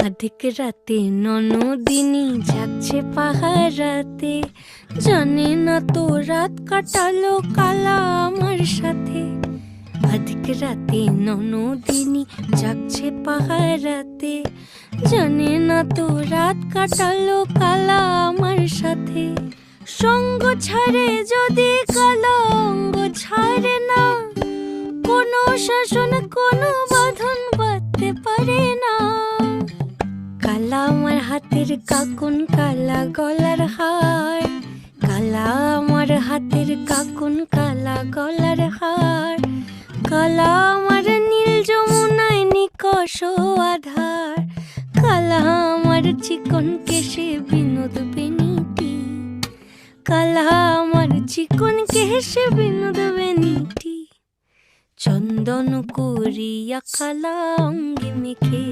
আধিক রাতে ননদিনী যাচ্ছে পাহারাতে, জানে না তো রাত কাটালো কালা আমার সাথে। আধিক রাতে ননদিনী যাচ্ছে পাহারাতে, জানে না তো রাত কাটালো কালা আমার সাথে। সঙ্গ ছাড়ে যদি কালা অঙ্গ ছাড়ে না, কোনো শাসন কোনো বাঁধন বাঁধতে পারে না। কালা আমার হাতের কাকুন কালা গলার হার, কালা আমার হাতের কাকুন কালা গলার হার। কালা আমার নীল যমুনায় নিকষ আধার, কালা আমার চিকন কেশে বিনোদ বেনিটি, কালা আমার চিকন কেশে বিনোদ বেনিটি। চন্দন করিয়া কালা অঙ্গে মেখে